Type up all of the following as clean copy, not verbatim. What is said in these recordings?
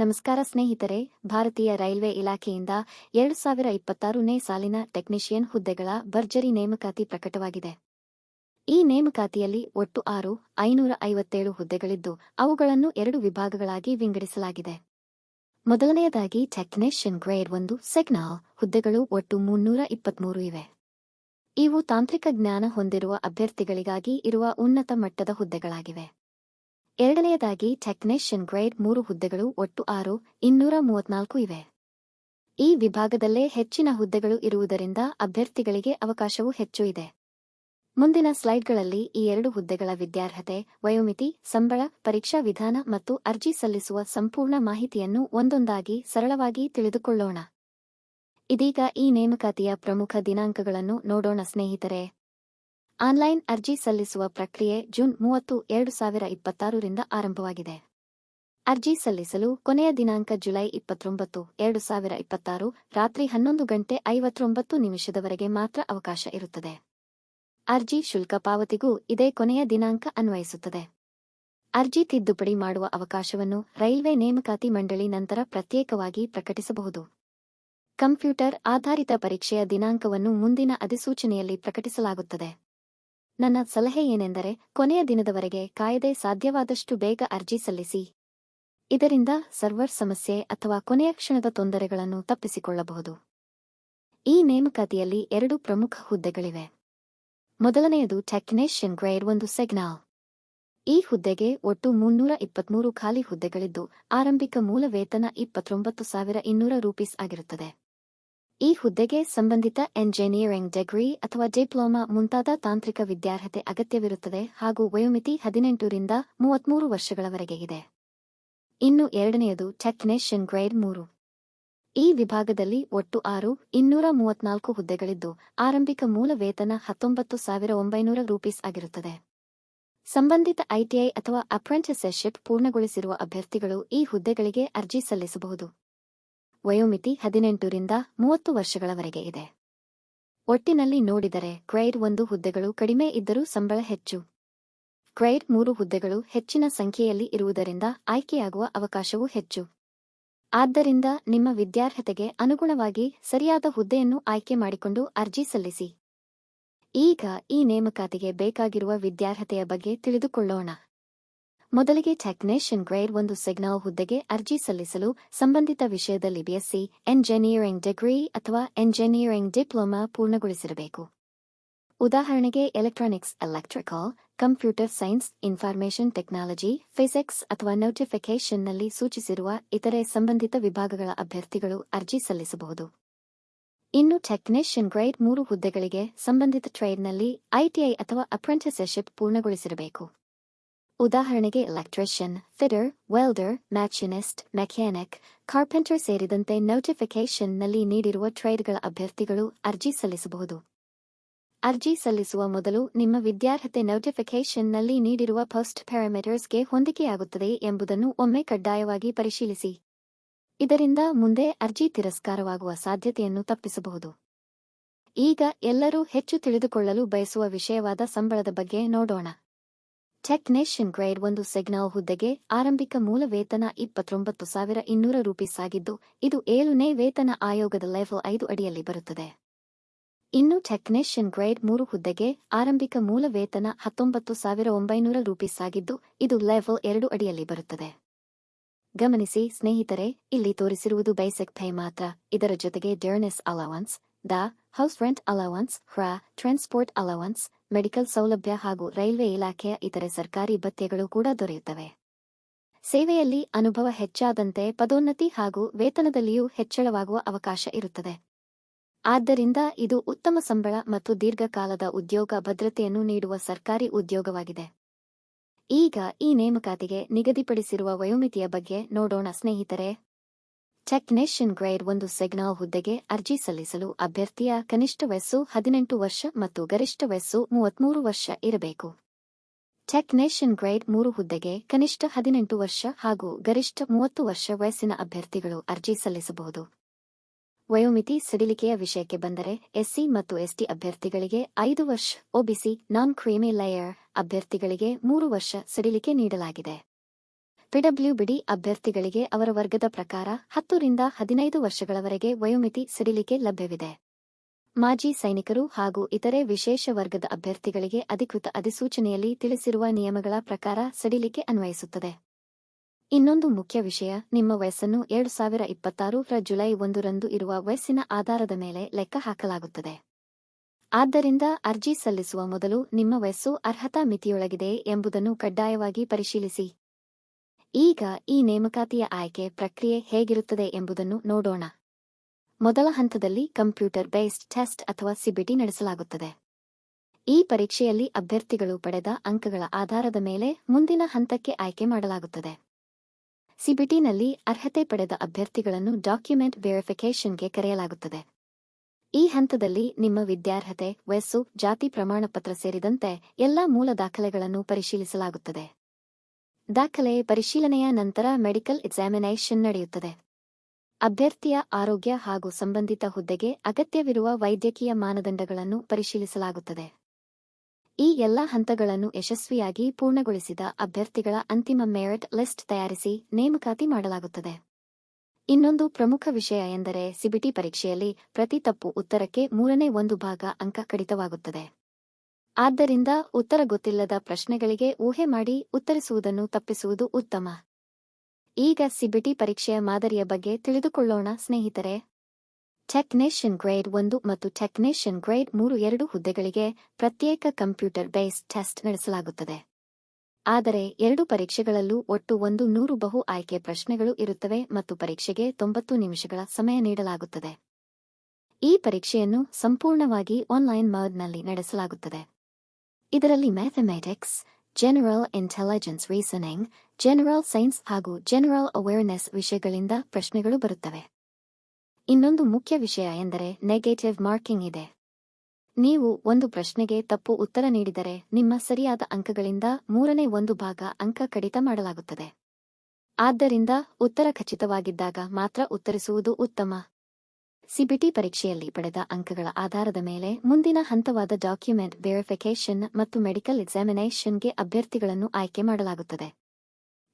ನಮಸ್ಕಾರ ಸ್ನೇಹಿತರೆ, ಭಾರತೀಯ ರೈಲ್ವೆ ಇಲಾಖೆಯಿಂದ 2026ನೇ ಸಾಲಿನ ಟೆಕ್ನಿಷಿಯನ್ ಹುದ್ದೆಗಳ ಭರ್ಜರಿ ನೇಮಕಾತಿ ಪ್ರಕಟವಾಗಿದೆ. ಈ ನೇಮಕಾತಿಯಲ್ಲಿ ಒಟ್ಟು 557 ಹುದ್ದೆಗಳಿದ್ದು, ಅವುಗಳನ್ನು 2 ವಿಭಾಗಗಳಾಗಿ ವಿಂಗಡಿಸಲಾಗಿದೆ. ಮೊದಲನೆಯದಾಗಿ ಟೆಕ್ನಿಷಿಯನ್ ಗ್ರೇಡ್ 1 ಸಿಗ್ನಲ್ ಹುದ್ದೆಗಳು ಒಟ್ಟು 323 ಇವೆ. ಇವು ತಾಂತ್ರಿಕ ಜ್ಞಾನ ಹೊಂದಿರುವ ಅಭ್ಯರ್ಥಿಗಳಿಗಾಗಿ ಇರುವ ಉನ್ನತ ಮಟ್ಟದ ಹುದ್ದೆಗಳಾಗಿವೆ. ಎರಡನೆಯದಾಗಿ ಟೆಕ್ನಿಷಿಯನ್ ಗ್ರೇಡ್ 3 ಹುದ್ದೆಗಳು ಒಟ್ಟು 234 ಇವೆ. ಈ ವಿಭಾಗದಲ್ಲೇ ಹೆಚ್ಚಿನ ಹುದ್ದೆಗಳು ಇರುವುದರಿಂದ ಅಭ್ಯರ್ಥಿಗಳಿಗೆ ಅವಕಾಶವೂ ಹೆಚ್ಚು ಇದೆ. ಮುಂದಿನ ಸ್ಲೈಡ್ಗಳಲ್ಲಿ ಈ 2 ಹುದ್ದೆಗಳ ವಿದ್ಯಾರ್ಹತೆ, ವಯೋಮಿತಿ, ಸಂಬಳ, ಪರೀಕ್ಷಾ ವಿಧಾನ ಮತ್ತು ಅರ್ಜಿ ಸಲ್ಲಿಸುವ ಸಂಪೂರ್ಣ ಮಾಹಿತಿಯನ್ನು ಒಂದೊಂದಾಗಿ ಸರಳವಾಗಿ ತಿಳಿದುಕೊಳ್ಳೋಣ. ಇದೀಗ ಈ ನೇಮಕಾತಿಯ ಪ್ರಮುಖ ದಿನಾಂಕಗಳನ್ನು ನೋಡೋಣ ಸ್ನೇಹಿತರೆ. ಆನ್ಲೈನ್ ಅರ್ಜಿ ಸಲ್ಲಿಸುವ ಪ್ರಕ್ರಿಯೆ ಜೂನ್ 30, 2026ರಿಂದ ಆರಂಭವಾಗಿದೆ. ಅರ್ಜಿ ಸಲ್ಲಿಸಲು ಕೊನೆಯ ದಿನಾಂಕ ಜುಲೈ 29, 2026 ರಾತ್ರಿ 11:59 ಮಾತ್ರ ಅವಕಾಶ ಇರುತ್ತದೆ. ಅರ್ಜಿ ಶುಲ್ಕ ಪಾವತಿಗೂ ಇದೇ ಕೊನೆಯ ದಿನಾಂಕ ಅನ್ವಯಿಸುತ್ತದೆ. ಅರ್ಜಿ ತಿದ್ದುಪಡಿ ಮಾಡುವ ಅವಕಾಶವನ್ನು ರೈಲ್ವೆ ನೇಮಕಾತಿ ಮಂಡಳಿ ನಂತರ ಪ್ರತ್ಯೇಕವಾಗಿ ಪ್ರಕಟಿಸಬಹುದು. ಕಂಪ್ಯೂಟರ್ ಆಧಾರಿತ ಪರೀಕ್ಷೆಯ ದಿನಾಂಕವನ್ನು ಮುಂದಿನ ಅಧಿಸೂಚನೆಯಲ್ಲಿ ಪ್ರಕಟಿಸಲಾಗುತ್ತದೆ. ನನ್ನ ಸಲಹೆ ಏನೆಂದರೆ, ಕೊನೆಯ ದಿನದವರೆಗೆ ಕಾಯದೆ ಸಾಧ್ಯವಾದಷ್ಟು ಬೇಗ ಅರ್ಜಿ ಸಲ್ಲಿಸಿ. ಇದರಿಂದ ಸರ್ವರ್ ಸಮಸ್ಯೆ ಅಥವಾ ಕೊನೆಯ ಕ್ಷಣದ ತೊಂದರೆಗಳನ್ನು ತಪ್ಪಿಸಿಕೊಳ್ಳಬಹುದು. ಈ ನೇಮಕಾತಿಯಲ್ಲಿ 2 ಪ್ರಮುಖ ಹುದ್ದೆಗಳಿವೆ. ಮೊದಲನೆಯದು ಟೆಕ್ನಿಷಿಯನ್ ಗ್ರೇಡ್ 1 ಸಿಗ್ನಲ್. ಈ ಹುದ್ದೆಗೆ ಒಟ್ಟು 323 ಖಾಲಿ ಹುದ್ದೆಗಳಿದ್ದು, ಆರಂಭಿಕ ಮೂಲ ವೇತನ 29,200 ರೂಪೀಸ್ ಆಗಿರುತ್ತದೆ. ಈ ಹುದ್ದೆಗೆ ಸಂಬಂಧಿತ ಎಂಜಿನಿಯರಿಂಗ್ ಡಿಗ್ರಿ ಅಥವಾ ಡಿಪ್ಲೊಮಾ ಮುಂತಾದ ತಾಂತ್ರಿಕ ವಿದ್ಯಾರ್ಹತೆ ಅಗತ್ಯವಿರುತ್ತದೆ ಹಾಗೂ ವಯೋಮಿತಿ 18 ರಿಂದ 33 ವರ್ಷಗಳವರೆಗೆ ಇದೆ. ಇನ್ನು ಎರಡನೆಯದು ಟೆಕ್ನಿಷಿಯನ್ ಗ್ರೇಡ್ 3. ಈ ವಿಭಾಗದಲ್ಲಿ ಒಟ್ಟು 234 ಹುದ್ದೆಗಳಿದ್ದು, ಆರಂಭಿಕ ಮೂಲ ವೇತನ 19,900 ರೂಪೀಸ್ ಆಗಿರುತ್ತದೆ. ಸಂಬಂಧಿತ ಐಟಿಐ ಅಥವಾ ಅಪ್ರೆಂಟಿಸ್ಶಿಪ್ ಪೂರ್ಣಗೊಳಿಸಿರುವ ಅಭ್ಯರ್ಥಿಗಳು ಈ ಹುದ್ದೆಗಳಿಗೆ ಅರ್ಜಿ ಸಲ್ಲಿಸಬಹುದು. ವಯೋಮಿತಿ 18 ರಿಂದ 30 ವರ್ಷಗಳವರೆಗೆ ಇದೆ. ಒಟ್ಟಿನಲ್ಲಿ ನೋಡಿದರೆ ಗ್ರೇಡ್ 1 ಹುದ್ದೆಗಳು ಕಡಿಮೆ ಇದ್ದರೂ ಸಂಬಳ ಹೆಚ್ಚು. ಗ್ರೇಡ್ 3 ಹುದ್ದೆಗಳು ಹೆಚ್ಚಿನ ಸಂಖ್ಯೆಯಲ್ಲಿ ಇರುವುದರಿಂದ ಆಯ್ಕೆಯಾಗುವ ಅವಕಾಶವೂ ಹೆಚ್ಚು. ಆದ್ದರಿಂದ ನಿಮ್ಮ ವಿದ್ಯಾರ್ಹತೆಗೆ ಅನುಗುಣವಾಗಿ ಸರಿಯಾದ ಹುದ್ದೆಯನ್ನು ಆಯ್ಕೆ ಮಾಡಿಕೊಂಡು ಅರ್ಜಿ ಸಲ್ಲಿಸಿ. ಈಗ ಈ ನೇಮಕಾತಿಗೆ ಬೇಕಾಗಿರುವ ವಿದ್ಯಾರ್ಹತೆಯ ಬಗ್ಗೆ ತಿಳಿದುಕೊಳ್ಳೋಣ. ಮೊದಲಿಗೆ ಟೆಕ್ನಿಷಿಯನ್ ಗ್ರೇಡ್ 1 ಸಿಗ್ನಲ್ ಹುದ್ದೆಗೆ ಅರ್ಜಿ ಸಲ್ಲಿಸಲು ಸಂಬಂಧಿತ ವಿಷಯದಲ್ಲಿ ಬಿಎಸ್ಸಿ, ಎಂಜಿನಿಯರಿಂಗ್ ಡಿಗ್ರಿ ಅಥವಾ ಎಂಜಿನಿಯರಿಂಗ್ ಡಿಪ್ಲೊಮಾ ಪೂರ್ಣಗೊಳಿಸಿರಬೇಕು. ಉದಾಹರಣೆಗೆ electronics, electrical, computer science, information technology, physics ಅಥವಾ ನೋಟಿಫಿಕೇಷನ್ನಲ್ಲಿ ಸೂಚಿಸಿರುವ ಇತರೆ ಸಂಬಂಧಿತ ವಿಭಾಗಗಳ ಅಭ್ಯರ್ಥಿಗಳು ಅರ್ಜಿ ಸಲ್ಲಿಸಬಹುದು. ಇನ್ನು ಟೆಕ್ನಿಷಿಯನ್ ಗ್ರೇಡ್ 3 ಹುದ್ದೆಗಳಿಗೆ ಸಂಬಂಧಿತ ಟ್ರೇಡ್ನಲ್ಲಿ ಐಟಿಐ ಅಥವಾ ಅಪ್ರೆಂಟಿಸ್ಶಿಪ್ ಪೂರ್ಣಗೊಳಿಸಿರಬೇಕು. ಉದಾಹರಣೆಗೆ electrician, fitter, welder, machinist, mechanic, carpenter ಸೇರಿದಂತೆ ನೋಟಿಫಿಕೇಷನ್ನಲ್ಲಿ ನೀಡಿರುವ ಟ್ರೇಡ್ಗಳ ಅಭ್ಯರ್ಥಿಗಳು ಅರ್ಜಿ ಸಲ್ಲಿಸಬಹುದು. ಅರ್ಜಿ ಸಲ್ಲಿಸುವ ಮೊದಲು ನಿಮ್ಮ ವಿದ್ಯಾರ್ಹತೆ ನೋಟಿಫಿಕೇಷನ್ನಲ್ಲಿ ನೀಡಿರುವ ಪೋಸ್ಟ್ ಪ್ಯಾರಾಮೀಟರ್ಸ್ಗೆ ಹೊಂದಿಕೆಯಾಗುತ್ತದೆಯೇ ಎಂಬುದನ್ನು ಒಮ್ಮೆ ಕಡ್ಡಾಯವಾಗಿ ಪರಿಶೀಲಿಸಿ. ಇದರಿಂದ ಮುಂದೆ ಅರ್ಜಿ ತಿರಸ್ಕಾರವಾಗುವ ಸಾಧ್ಯತೆಯನ್ನು ತಪ್ಪಿಸಬಹುದು. ಈಗ ಎಲ್ಲರೂ ಹೆಚ್ಚು ತಿಳಿದುಕೊಳ್ಳಲು ಬಯಸುವ ವಿಷಯವಾದ ಸಂಬಳದ ಬಗ್ಗೆ ನೋಡೋಣ. ಟೆಕ್ನಿಷಿಯನ್ ಗ್ರೇಡ್ 1 ಸಿಗ್ನಲ್ ಹುದ್ದೆಗೆ ಆರಂಭಿಕ ಮೂಲ ವೇತನ 29,200 ರೂಪೀಸ್ ಆಗಿದ್ದು, ಇದು 7ನೇ ವೇತನ ಆಯೋಗದ ಲೆವೆಲ್ 5 ಅಡಿಯಲ್ಲಿ ಬರುತ್ತದೆ. ಇನ್ನು ಟೆಕ್ನಿಷಿಯನ್ ಗ್ರೇಡ್ 3 ಹುದ್ದೆಗೆ ಆರಂಭಿಕ ಮೂಲ ವೇತನ 19,900 ರೂಪೀಸ್ ಆಗಿದ್ದು, ಇದು ಲೆವೆಲ್ 2 ಅಡಿಯಲ್ಲಿ ಬರುತ್ತದೆ. ಗಮನಿಸಿ ಸ್ನೇಹಿತರೆ, ಇಲ್ಲಿ ತೋರಿಸಿರುವುದು ಬೇಸಿಕ್ ಪೇ ಮಾತ್ರ. ಇದರ ಜೊತೆಗೆ dearness allowance, house rent allowance, transport allowance, medical ಸೌಲಭ್ಯ ಹಾಗೂ ರೈಲ್ವೆ ಇಲಾಖೆಯ ಇತರೆ ಸರ್ಕಾರಿ ಭತ್ಯೆಗಳು ಕೂಡ ದೊರೆಯುತ್ತವೆ. ಸೇವೆಯಲ್ಲಿ ಅನುಭವ ಹೆಚ್ಚಾದಂತೆ ಪದೋನ್ನತಿ ಹಾಗೂ ವೇತನದಲ್ಲಿಯೂ ಹೆಚ್ಚಳವಾಗುವ ಅವಕಾಶ ಇರುತ್ತದೆ. ಆದ್ದರಿಂದ ಇದು ಉತ್ತಮ ಸಂಬಳ ಮತ್ತು ದೀರ್ಘಕಾಲದ ಉದ್ಯೋಗ ಭದ್ರತೆಯನ್ನು ನೀಡುವ ಸರ್ಕಾರಿ ಉದ್ಯೋಗವಾಗಿದೆ. ಈಗ ಈ ನೇಮಕಾತಿಗೆ ನಿಗದಿಪಡಿಸಿರುವ ವಯೋಮಿತಿಯ ಬಗ್ಗೆ ನೋಡೋಣ ಸ್ನೇಹಿತರೆ. ಟೆಕ್ನಿಷಿಯನ್ ಗ್ರೇಡ್ 1 ಸಿಗ್ನಲ್ ಹುದ್ದೆಗೆ ಅರ್ಜಿ ಸಲ್ಲಿಸಲು ಅಭ್ಯರ್ಥಿಯ ಕನಿಷ್ಠ ವಯಸ್ಸು 18 ವರ್ಷ ಮತ್ತು ಗರಿಷ್ಠ ವಯಸ್ಸು 33 ವರ್ಷ ಇರಬೇಕು. ಟೆಕ್ನಿಷಿಯನ್ ಗ್ರೇಡ್ 3 ಹುದ್ದೆಗೆ ಕನಿಷ್ಠ 18 ವರ್ಷ ಹಾಗೂ ಗರಿಷ್ಠ 30 ವರ್ಷ ವಯಸ್ಸಿನ ಅಭ್ಯರ್ಥಿಗಳು ಅರ್ಜಿ ಸಲ್ಲಿಸಬಹುದು. ವಯೋಮಿತಿ ಸಡಿಲಿಕೆಯ ವಿಷಯಕ್ಕೆ ಬಂದರೆ ಎಸ್ಸಿ ಮತ್ತು ಎಸ್ಟಿ ಅಭ್ಯರ್ಥಿಗಳಿಗೆ 5 ವರ್ಷ, ಒಬಿಸಿ ನಾನ್ ಕ್ರೀಮಿ ಲೇಯರ್ ಅಭ್ಯರ್ಥಿಗಳಿಗೆ 3 ವರ್ಷ ಸಡಿಲಿಕೆ ನೀಡಲಾಗಿದೆ. ಪಿಡಬ್ಲ್ಯೂಬಿಡಿ ಅಭ್ಯರ್ಥಿಗಳಿಗೆ ಅವರ ವರ್ಗದ ಪ್ರಕಾರ 10 ರಿಂದ 15 ವರ್ಷಗಳವರೆಗೆ ವಯೋಮಿತಿ ಸಡಿಲಿಕೆ ಲಭ್ಯವಿದೆ. ಮಾಜಿ ಸೈನಿಕರು ಹಾಗೂ ಇತರೆ ವಿಶೇಷ ವರ್ಗದ ಅಭ್ಯರ್ಥಿಗಳಿಗೆ ಅಧಿಕೃತ ಅಧಿಸೂಚನೆಯಲ್ಲಿ ತಿಳಿಸಿರುವ ನಿಯಮಗಳ ಪ್ರಕಾರ ಸಡಿಲಿಕೆ ಅನ್ವಯಿಸುತ್ತದೆ. ಇನ್ನೊಂದು ಮುಖ್ಯ ವಿಷಯ, ನಿಮ್ಮ ವಯಸ್ಸನ್ನು 2026 ರ ಜುಲೈ 1 ರಂದು ಇರುವ ವಯಸ್ಸಿನ ಆಧಾರದ ಮೇಲೆ ಲೆಕ್ಕ ಹಾಕಲಾಗುತ್ತದೆ. ಆದ್ದರಿಂದ ಅರ್ಜಿ ಸಲ್ಲಿಸುವ ಮೊದಲು ನಿಮ್ಮ ವಯಸ್ಸು ಅರ್ಹತಾ ಮಿತಿಯೊಳಗಿದೆಯೇ ಎಂಬುದನ್ನು ಕಡ್ಡಾಯವಾಗಿ ಪರಿಶೀಲಿಸಿ. ಈಗ ಈ ನೇಮಕಾತಿಯ ಆಯ್ಕೆ ಪ್ರಕ್ರಿಯೆ ಹೇಗಿರುತ್ತದೆ ಎಂಬುದನ್ನು ನೋಡೋಣ. ಮೊದಲ ಹಂತದಲ್ಲಿ ಕಂಪ್ಯೂಟರ್ ಬೇಸ್ಡ್ ಟೆಸ್ಟ್ ಅಥವಾ ಸಿಬಿಟಿ ನಡೆಸಲಾಗುತ್ತದೆ. ಈ ಪರೀಕ್ಷೆಯಲ್ಲಿ ಅಭ್ಯರ್ಥಿಗಳು ಪಡೆದ ಅಂಕಗಳ ಆಧಾರದ ಮೇಲೆ ಮುಂದಿನ ಹಂತಕ್ಕೆ ಆಯ್ಕೆ ಮಾಡಲಾಗುತ್ತದೆ. ಸಿಬಿಟಿನಲ್ಲಿ ಅರ್ಹತೆ ಪಡೆದ ಅಭ್ಯರ್ಥಿಗಳನ್ನು ಡಾಕ್ಯುಮೆಂಟ್ ವೆರಿಫಿಕೇಷನ್ಗೆ ಕರೆಯಲಾಗುತ್ತದೆ. ಈ ಹಂತದಲ್ಲಿ ನಿಮ್ಮ ವಿದ್ಯಾರ್ಹತೆ, ವಯಸ್ಸು, ಜಾತಿ ಪ್ರಮಾಣಪತ್ರ ಸೇರಿದಂತೆ ಎಲ್ಲಾ ಮೂಲ ದಾಖಲೆಗಳನ್ನು ಪರಿಶೀಲಿಸಲಾಗುತ್ತದೆ. ದಾಖಲೆ ಪರಿಶೀಲನೆಯ ನಂತರ ಮೆಡಿಕಲ್ ಎಕ್ಸಾಮಿನೇಷನ್ ನಡೆಯುತ್ತದೆ. ಅಭ್ಯರ್ಥಿಯ ಆರೋಗ್ಯ ಹಾಗೂ ಸಂಬಂಧಿತ ಹುದ್ದೆಗೆ ಅಗತ್ಯವಿರುವ ವೈದ್ಯಕೀಯ ಮಾನದಂಡಗಳನ್ನು ಪರಿಶೀಲಿಸಲಾಗುತ್ತದೆ. ಈ ಎಲ್ಲಾ ಹಂತಗಳನ್ನು ಯಶಸ್ವಿಯಾಗಿ ಪೂರ್ಣಗೊಳಿಸಿದ ಅಭ್ಯರ್ಥಿಗಳ ಅಂತಿಮ ಮೆರಿಟ್ ಲಿಸ್ಟ್ ತಯಾರಿಸಿ ನೇಮಕಾತಿ ಮಾಡಲಾಗುತ್ತದೆ. ಇನ್ನೊಂದು ಪ್ರಮುಖ ವಿಷಯ ಎಂದರೆ ಸಿಬಿಟಿ ಪರೀಕ್ಷೆಯಲ್ಲಿ ಪ್ರತಿ ತಪ್ಪು ಉತ್ತರಕ್ಕೆ 1/3 ಭಾಗ ಅಂಕ ಕಡಿತವಾಗುತ್ತದೆ. ಆದ್ದರಿಂದ ಉತ್ತರ ಗೊತ್ತಿಲ್ಲದ ಪ್ರಶ್ನೆಗಳಿಗೆ ಊಹೆ ಮಾಡಿ ಉತ್ತರಿಸುವುದನ್ನು ತಪ್ಪಿಸುವುದು ಉತ್ತಮ. ಈಗ ಸಿಬಿಟಿ ಪರೀಕ್ಷೆಯ ಮಾದರಿಯ ಬಗ್ಗೆ ತಿಳಿದುಕೊಳ್ಳೋಣ ಸ್ನೇಹಿತರೆ. ಟೆಕ್ನಿಷಿಯನ್ ಗ್ರೇಡ್ 1 ಮತ್ತು ಟೆಕ್ನಿಷಿಯನ್ ಗ್ರೇಡ್ 3 ಎರಡೂ ಹುದ್ದೆಗಳಿಗೆ ಪ್ರತ್ಯೇಕ ಕಂಪ್ಯೂಟರ್ ಬೇಸ್ಡ್ ಟೆಸ್ಟ್ ನಡೆಸಲಾಗುತ್ತದೆ. ಆದರೆ ಎರಡೂ ಪರೀಕ್ಷೆಗಳಲ್ಲೂ ಒಟ್ಟು 100 ಬಹು ಆಯ್ಕೆ ಪ್ರಶ್ನೆಗಳು ಇರುತ್ತವೆ ಮತ್ತು ಪರೀಕ್ಷೆಗೆ 90 ನಿಮಿಷಗಳ ಸಮಯ ನೀಡಲಾಗುತ್ತದೆ. ಈ ಪರೀಕ್ಷೆಯನ್ನು ಸಂಪೂರ್ಣವಾಗಿ ಆನ್ಲೈನ್ ಮೋಡ್ನಲ್ಲಿ ನಡೆಸಲಾಗುತ್ತದೆ. ಇದರಲ್ಲಿ mathematics, general intelligence reasoning, general science ಹಾಗೂ ಜನರಲ್ ಅವೇರ್ನೆಸ್ ವಿಷಯಗಳಿಂದ ಪ್ರಶ್ನೆಗಳು ಬರುತ್ತವೆ. ಇನ್ನೊಂದು ಮುಖ್ಯ ವಿಷಯ ಎಂದರೆ ನೆಗೆಟಿವ್ ಮಾರ್ಕಿಂಗ್ ಇದೆ. ನೀವು ಒಂದು ಪ್ರಶ್ನೆಗೆ ತಪ್ಪು ಉತ್ತರ ನೀಡಿದರೆ ನಿಮ್ಮ ಸರಿಯಾದ ಅಂಕಗಳಿಂದ 1/3 ಭಾಗ ಅಂಕ ಕಡಿತ ಮಾಡಲಾಗುತ್ತದೆ. ಆದ್ದರಿಂದ ಉತ್ತರ ಖಚಿತವಾಗಿದ್ದಾಗ ಮಾತ್ರ ಉತ್ತರಿಸುವುದು ಉತ್ತಮ. ಸಿಬಿಟಿ ಪರೀಕ್ಷೆಯಲ್ಲಿ ಪಡೆದ ಅಂಕಗಳ ಆಧಾರದ ಮೇಲೆ ಮುಂದಿನ ಹಂತವಾದ ಡಾಕ್ಯುಮೆಂಟ್ ವೆರಿಫಿಕೇಷನ್ ಮತ್ತು ಮೆಡಿಕಲ್ ಎಕ್ಸಾಮಿನೇಷನ್ಗೆ ಅಭ್ಯರ್ಥಿಗಳನ್ನು ಆಯ್ಕೆ ಮಾಡಲಾಗುತ್ತದೆ.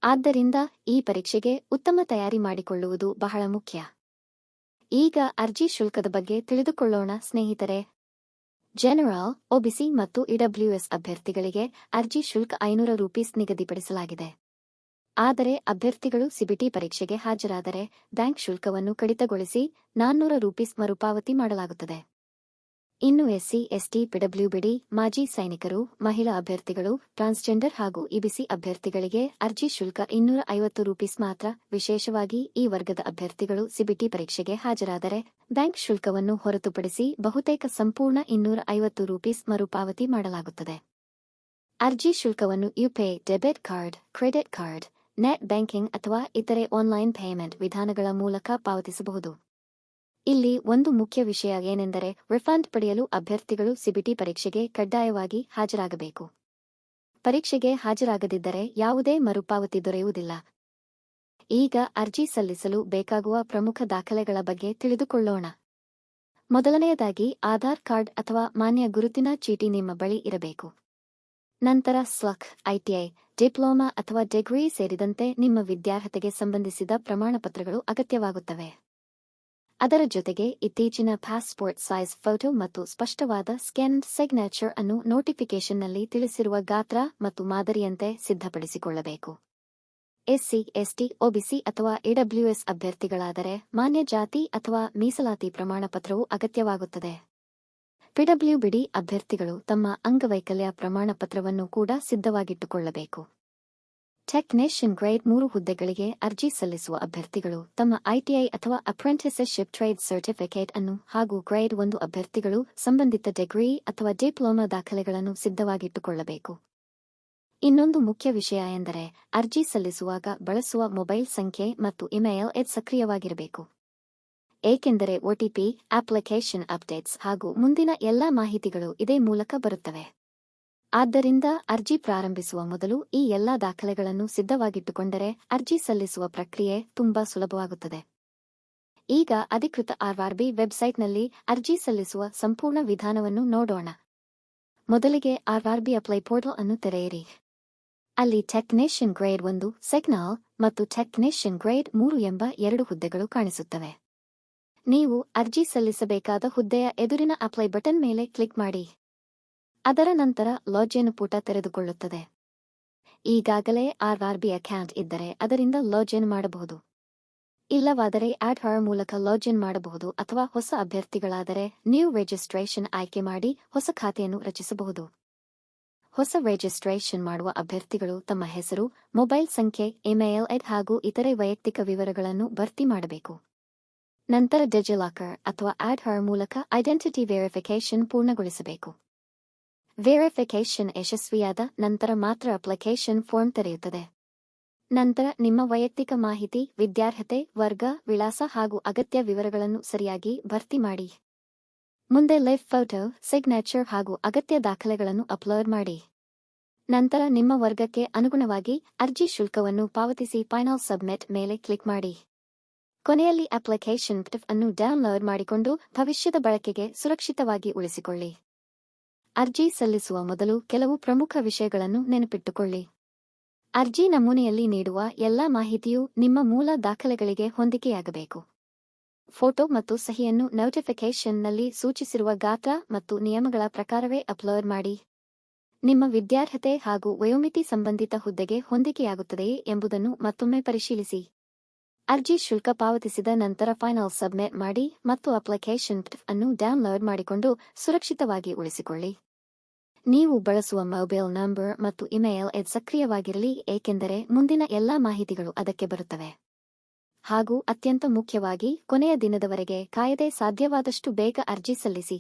ಆದ್ದರಿಂದ ಈ ಪರೀಕ್ಷೆಗೆ ಉತ್ತಮ ತಯಾರಿ ಮಾಡಿಕೊಳ್ಳುವುದು ಬಹಳ ಮುಖ್ಯ. ಈಗ ಅರ್ಜಿ ಶುಲ್ಕದ ಬಗ್ಗೆ ತಿಳಿದುಕೊಳ್ಳೋಣ ಸ್ನೇಹಿತರೆ. ಜನರಲ್, ಒಬಿಸಿ ಮತ್ತು ಇಡಬ್ಲ್ಯೂಎಸ್ ಅಭ್ಯರ್ಥಿಗಳಿಗೆ ಅರ್ಜಿ ಶುಲ್ಕ ₹500 ನಿಗದಿಪಡಿಸಲಾಗಿದೆ. ಆದರೆ ಅಭ್ಯರ್ಥಿಗಳು ಸಿಬಿಟಿ ಪರೀಕ್ಷೆಗೆ ಹಾಜರಾದರೆ ಬ್ಯಾಂಕ್ ಶುಲ್ಕವನ್ನು ಕಡಿತಗೊಳಿಸಿ ₹400 ಮರುಪಾವತಿ ಮಾಡಲಾಗುತ್ತದೆ. ಇನ್ನು ಎಸ್ಸಿ, ಎಸ್ಟಿ, ಪಿಡಬ್ಲ್ಯೂಬಿಡಿ, ಮಾಜಿ ಸೈನಿಕರು, ಮಹಿಳಾ ಅಭ್ಯರ್ಥಿಗಳು, ಟ್ರಾನ್ಸ್ಜೆಂಡರ್ ಹಾಗೂ ಇಬಿಸಿ ಅಭ್ಯರ್ಥಿಗಳಿಗೆ ಅರ್ಜಿ ಶುಲ್ಕ ₹250 ಮಾತ್ರ. ವಿಶೇಷವಾಗಿ ಈ ವರ್ಗದ ಅಭ್ಯರ್ಥಿಗಳು ಸಿಬಿಟಿ ಪರೀಕ್ಷೆಗೆ ಹಾಜರಾದರೆ ಬ್ಯಾಂಕ್ ಶುಲ್ಕವನ್ನು ಹೊರತುಪಡಿಸಿ ಬಹುತೇಕ ಸಂಪೂರ್ಣ ₹250 ಮರುಪಾವತಿ ಮಾಡಲಾಗುತ್ತದೆ. ಅರ್ಜಿ ಶುಲ್ಕವನ್ನು ಯುಪೇ, debit card, credit card, net banking ಅಥವಾ ಇತರೆ ಆನ್ಲೈನ್ ಪೇಮೆಂಟ್ ವಿಧಾನಗಳ ಮೂಲಕ ಪಾವತಿಸಬಹುದು. ಇಲ್ಲಿ ಒಂದು ಮುಖ್ಯ ವಿಷಯ ಏನೆಂದರೆ ರಿಫಂಡ್ ಪಡೆಯಲು ಅಭ್ಯರ್ಥಿಗಳು ಸಿಬಿಟಿ ಪರೀಕ್ಷೆಗೆ ಕಡ್ಡಾಯವಾಗಿ ಹಾಜರಾಗಬೇಕು. ಪರೀಕ್ಷೆಗೆ ಹಾಜರಾಗದಿದ್ದರೆ ಯಾವುದೇ ಮರುಪಾವತಿ ದೊರೆಯುವುದಿಲ್ಲ. ಈಗ ಅರ್ಜಿ ಸಲ್ಲಿಸಲು ಬೇಕಾಗುವ ಪ್ರಮುಖ ದಾಖಲೆಗಳ ಬಗ್ಗೆ ತಿಳಿದುಕೊಳ್ಳೋಣ. ಮೊದಲನೆಯದಾಗಿ ಆಧಾರ್ ಕಾರ್ಡ್ ಅಥವಾ ಮಾನ್ಯ ಗುರುತಿನ ಚೀಟಿ ನಿಮ್ಮ ಬಳಿ ಇರಬೇಕು. ನಂತರ ಸ್ಲಕ್, ಐಟಿಐ, ಡಿಪ್ಲೊಮಾ ಅಥವಾ ಡಿಗ್ರಿ ಸೇರಿದಂತೆ ನಿಮ್ಮ ವಿದ್ಯಾರ್ಹತೆಗೆ ಸಂಬಂಧಿಸಿದ ಪ್ರಮಾಣಪತ್ರಗಳು ಅಗತ್ಯವಾಗುತ್ತವೆ. ಅದರ ಜೊತೆಗೆ ಇತ್ತೀಚಿನ ಪಾಸ್ಪೋರ್ಟ್ ಸೈಜ್ ಫೋಟೋ ಮತ್ತು ಸ್ಪಷ್ಟವಾದ ಸ್ಕ್ಯಾನ್ಡ್ ಸಿಗ್ನೇಚರ್ ಅನ್ನು ನೋಟಿಫಿಕೇಷನ್ನಲ್ಲಿ ತಿಳಿಸಿರುವ ಗಾತ್ರ ಮತ್ತು ಮಾದರಿಯಂತೆ ಸಿದ್ಧಪಡಿಸಿಕೊಳ್ಳಬೇಕು. ಎಸ್ಸಿ, ಎಸ್ಟಿ, ಒಬಿಸಿ ಅಥವಾ ಇಡಬ್ಲ್ಯೂಎಸ್ ಅಭ್ಯರ್ಥಿಗಳಾದರೆ ಮಾನ್ಯ ಜಾತಿ ಅಥವಾ ಮೀಸಲಾತಿ ಪ್ರಮಾಣಪತ್ರವು ಅಗತ್ಯವಾಗುತ್ತದೆ. ಪಿಡಬ್ಲ್ಯೂಬಿಡಿ ಅಭ್ಯರ್ಥಿಗಳು ತಮ್ಮ ಅಂಗವೈಕಲ್ಯ ಪ್ರಮಾಣಪತ್ರವನ್ನು ಕೂಡ ಸಿದ್ಧವಾಗಿಟ್ಟುಕೊಳ್ಳಬೇಕು. ಟೆಕ್ನಿಷಿಯನ್ ಗ್ರೇಡ್ 3 ಹುದ್ದೆಗಳಿಗೆ ಅರ್ಜಿ ಸಲ್ಲಿಸುವ ಅಭ್ಯರ್ಥಿಗಳು ತಮ್ಮ ಐಟಿಐ ಅಥವಾ ಅಪ್ರೆಂಟಿಸ್ಶಿಪ್ ಟ್ರೇಡ್ ಸರ್ಟಿಫಿಕೇಟ್ ಅನ್ನು ಹಾಗೂ ಗ್ರೇಡ್ 1 ಅಭ್ಯರ್ಥಿಗಳು ಸಂಬಂಧಿತ ಡಿಗ್ರಿ ಅಥವಾ ಡಿಪ್ಲೊಮಾ ದಾಖಲೆಗಳನ್ನು ಸಿದ್ಧವಾಗಿಟ್ಟುಕೊಳ್ಳಬೇಕು. ಇನ್ನೊಂದು ಮುಖ್ಯ ವಿಷಯ ಎಂದರೆ ಅರ್ಜಿ ಸಲ್ಲಿಸುವಾಗ ಬಳಸುವ ಮೊಬೈಲ್ ಸಂಖ್ಯೆ ಮತ್ತು ಇಮೇಲ್ ಸಕ್ರಿಯವಾಗಿರಬೇಕು. ಏಕೆಂದರೆ ಒಟಿಪಿ, ಅಪ್ಲಿಕೇಶನ್ ಅಪ್ಡೇಟ್ಸ್ ಹಾಗೂ ಮುಂದಿನ ಎಲ್ಲಾ ಮಾಹಿತಿಗಳು ಇದೇ ಮೂಲಕ ಬರುತ್ತವೆ. ಆದ್ದರಿಂದ ಅರ್ಜಿ ಪ್ರಾರಂಭಿಸುವ ಮೊದಲು ಈ ಎಲ್ಲಾ ದಾಖಲೆಗಳನ್ನು ಸಿದ್ಧವಾಗಿಟ್ಟುಕೊಂಡರೆ ಅರ್ಜಿ ಸಲ್ಲಿಸುವ ಪ್ರಕ್ರಿಯೆ ತುಂಬಾ ಸುಲಭವಾಗುತ್ತದೆ. ಈಗ ಅಧಿಕೃತ ಆರ್ಆರ್ಬಿ ವೆಬ್ಸೈಟ್ನಲ್ಲಿ ಅರ್ಜಿ ಸಲ್ಲಿಸುವ ಸಂಪೂರ್ಣ ವಿಧಾನವನ್ನು ನೋಡೋಣ. ಮೊದಲಿಗೆ ಆರ್ಆರ್ಬಿ ಅಪ್ಲೈ ಪೋರ್ಟಲ್ ಅನ್ನು ತೆರೆಯಿರಿ. ಅಲ್ಲಿ ಟೆಕ್ನಿಷಿಯನ್ ಗ್ರೇಡ್ 1 ಸಿಗ್ನಲ್ ಮತ್ತು ಟೆಕ್ನಿಷಿಯನ್ ಗ್ರೇಡ್ 3 ಎಂಬ 2 ಹುದ್ದೆಗಳು ಕಾಣಿಸುತ್ತವೆ. ನೀವು ಅರ್ಜಿ ಸಲ್ಲಿಸಬೇಕಾದ ಹುದ್ದೆಯ ಎದುರಿನ ಅಪ್ಲೈ ಬಟನ್ ಮೇಲೆ ಕ್ಲಿಕ್ ಮಾಡಿ. ಅದರ ನಂತರ ಲಾಗಿನ್ ಪುಟ ತೆರೆದುಕೊಳ್ಳುತ್ತದೆ. ಈಗಾಗಲೇ ಆರ್ಆರ್ಬಿ ಅಕೌಂಟ್ ಇದ್ದರೆ ಅದರಿಂದ ಲಾಗಿನ್ ಮಾಡಬಹುದು. ಇಲ್ಲವಾದರೆ ಆಧಾರ್ ಮೂಲಕ ಲಾಗಿನ್ ಮಾಡಬಹುದು ಅಥವಾ ಹೊಸ ಅಭ್ಯರ್ಥಿಗಳಾದರೆ ನ್ಯೂ ರಿಜಿಸ್ಟ್ರೇಷನ್ ಆಯ್ಕೆ ಮಾಡಿ ಹೊಸ ಖಾತೆಯನ್ನು ರಚಿಸಬಹುದು. ಹೊಸ ರಿಜಿಸ್ಟ್ರೇಷನ್ ಮಾಡುವ ಅಭ್ಯರ್ಥಿಗಳು ತಮ್ಮ ಹೆಸರು, ಮೊಬೈಲ್ ಸಂಖ್ಯೆ, ಇಮೇಲ್ ಐಡಿ ಹಾಗೂ ಇತರೆ ವೈಯಕ್ತಿಕ ವಿವರಗಳನ್ನು ಭರ್ತಿ ಮಾಡಬೇಕು. ನಂತರ ಡಿಜಿಲಾಕರ್ ಅಥವಾ ಆಧಾರ್ ಮೂಲಕ ಐಡೆಂಟಿಟಿ ವೆರಿಫಿಕೇಷನ್ ಪೂರ್ಣಗೊಳಿಸಬೇಕು. ವೆರಿಫಿಕೇಷನ್ ಯಶಸ್ವಿಯಾದ ನಂತರ ಮಾತ್ರ ಅಪ್ಲಿಕೇಶನ್ ಫಾರ್ಮ್ ತೆರೆಯುತ್ತದೆ. ನಂತರ ನಿಮ್ಮ ವೈಯಕ್ತಿಕ ಮಾಹಿತಿ, ವಿದ್ಯಾರ್ಹತೆ, ವರ್ಗ, ವಿಳಾಸ ಹಾಗೂ ಅಗತ್ಯ ವಿವರಗಳನ್ನು ಸರಿಯಾಗಿ ಭರ್ತಿ ಮಾಡಿ. ಮುಂದೆ ಲೈವ್ ಫೋಟೋ, ಸಿಗ್ನೇಚರ್ ಹಾಗೂ ಅಗತ್ಯ ದಾಖಲೆಗಳನ್ನು ಅಪ್ಲೋಡ್ ಮಾಡಿ. ನಂತರ ನಿಮ್ಮ ವರ್ಗಕ್ಕೆ ಅನುಗುಣವಾಗಿ ಅರ್ಜಿ ಶುಲ್ಕವನ್ನು ಪಾವತಿಸಿ ಫೈನಲ್ ಸಬ್ಮಿಟ್ ಮೇಲೆ ಕ್ಲಿಕ್ ಮಾಡಿ. ಕೊನೆಯಲ್ಲಿ ಅಪ್ಲಿಕೇಶನ್ PDF ಅನ್ನು ಡೌನ್ಲೋಡ್ ಮಾಡಿಕೊಂಡು ಭವಿಷ್ಯದ ಬಳಕೆಗೆ ಸುರಕ್ಷಿತವಾಗಿ ಉಳಿಸಿಕೊಳ್ಳಿ. ಅರ್ಜಿ ಸಲ್ಲಿಸುವ ಮೊದಲು ಕೆಲವು ಪ್ರಮುಖ ವಿಷಯಗಳನ್ನು ನೆನಪಿಟ್ಟುಕೊಳ್ಳಿ. ಅರ್ಜಿ ನಮೂನೆಯಲ್ಲಿ ನೀಡುವ ಎಲ್ಲಾ ಮಾಹಿತಿಯೂ ನಿಮ್ಮ ಮೂಲ ದಾಖಲೆಗಳಿಗೆ ಹೊಂದಿಕೆಯಾಗಬೇಕು. ಫೋಟೋ ಮತ್ತು ಸಹಿಯನ್ನು ನೋಟಿಫಿಕೇಷನ್ನಲ್ಲಿ ಸೂಚಿಸಿರುವ ಗಾತ್ರ ಮತ್ತು ನಿಯಮಗಳ ಪ್ರಕಾರವೇ ಅಪ್ಲೋಡ್ ಮಾಡಿ. ನಿಮ್ಮ ವಿದ್ಯಾರ್ಹತೆ ಹಾಗೂ ವಯೋಮಿತಿ ಸಂಬಂಧಿತ ಹುದ್ದೆಗೆ ಹೊಂದಿಕೆಯಾಗುತ್ತದೆಯೇ ಎಂಬುದನ್ನು ಮತ್ತೊಮ್ಮೆ ಪರಿಶೀಲಿಸಿ. ಅರ್ಜಿ ಶುಲ್ಕ ಪಾವತಿಸಿದ ನಂತರ ಫೈನಲ್ ಸಬ್ಮಿಟ್ ಮಾಡಿ ಮತ್ತು ಅಪ್ಲಿಕೇಶನ್ PDF ಅನ್ನು ಡೌನ್ಲೋಡ್ ಮಾಡಿಕೊಂಡು ಸುರಕ್ಷಿತವಾಗಿ ಉಳಿಸಿಕೊಳ್ಳಿ. ನೀವು ಬಳಸುವ ಮೊಬೈಲ್ ನಂಬರ್ ಮತ್ತು ಇಮೇಲ್ ಐಡಿ ಸಕ್ರಿಯವಾಗಿರಲಿ, ಏಕೆಂದರೆ ಮುಂದಿನ ಎಲ್ಲಾ ಮಾಹಿತಿಗಳು ಅದಕ್ಕೆ ಬರುತ್ತವೆ. ಹಾಗೂ ಅತ್ಯಂತ ಮುಖ್ಯವಾಗಿ, ಕೊನೆಯ ದಿನದವರೆಗೆ ಕಾಯದೆ ಸಾಧ್ಯವಾದಷ್ಟು ಬೇಗ ಅರ್ಜಿ ಸಲ್ಲಿಸಿ.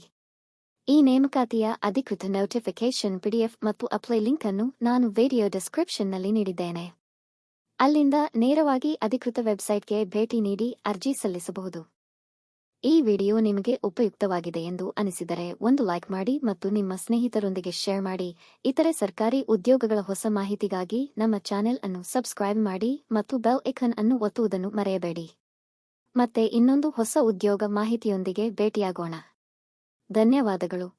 ಈ ನೇಮಕಾತಿಯ ಅಧಿಕೃತ ನೋಟಿಫಿಕೇಷನ್ PDF ಮತ್ತು ಅಪ್ಲೈ ಲಿಂಕ್ ಅನ್ನು ನಾನು ವಿಡಿಯೋ ಡಿಸ್ಕ್ರಿಪ್ಷನ್ನಲ್ಲಿ ನೀಡಿದ್ದೇನೆ. ಅಲ್ಲಿಂದ ನೇರವಾಗಿ ಅಧಿಕೃತ ವೆಬ್ಸೈಟ್ಗೆ ಭೇಟಿ ನೀಡಿ ಅರ್ಜಿ ಸಲ್ಲಿಸಬಹುದು. ಈ ವಿಡಿಯೋ ನಿಮಗೆ ಉಪಯುಕ್ತವಾಗಿದೆ ಎಂದು ಅನಿಸಿದರೆ ಒಂದು ಲೈಕ್ ಮಾಡಿ ಮತ್ತು ನಿಮ್ಮ ಸ್ನೇಹಿತರೊಂದಿಗೆ ಶೇರ್ ಮಾಡಿ. ಇತರೆ ಸರ್ಕಾರಿ ಉದ್ಯೋಗಗಳ ಹೊಸ ಮಾಹಿತಿಗಾಗಿ ನಮ್ಮ ಚಾನೆಲ್ ಅನ್ನು ಸಬ್ಸ್ಕ್ರೈಬ್ ಮಾಡಿ ಮತ್ತು ಬೆಲ್ ಐಕಾನ್ ಅನ್ನು ಒತ್ತುವುದನ್ನು ಮರೆಯಬೇಡಿ. ಮತ್ತೆ ಇನ್ನೊಂದು ಹೊಸ ಉದ್ಯೋಗ ಮಾಹಿತಿಯೊಂದಿಗೆ ಭೇಟಿಯಾಗೋಣ. ಧನ್ಯವಾದಗಳು.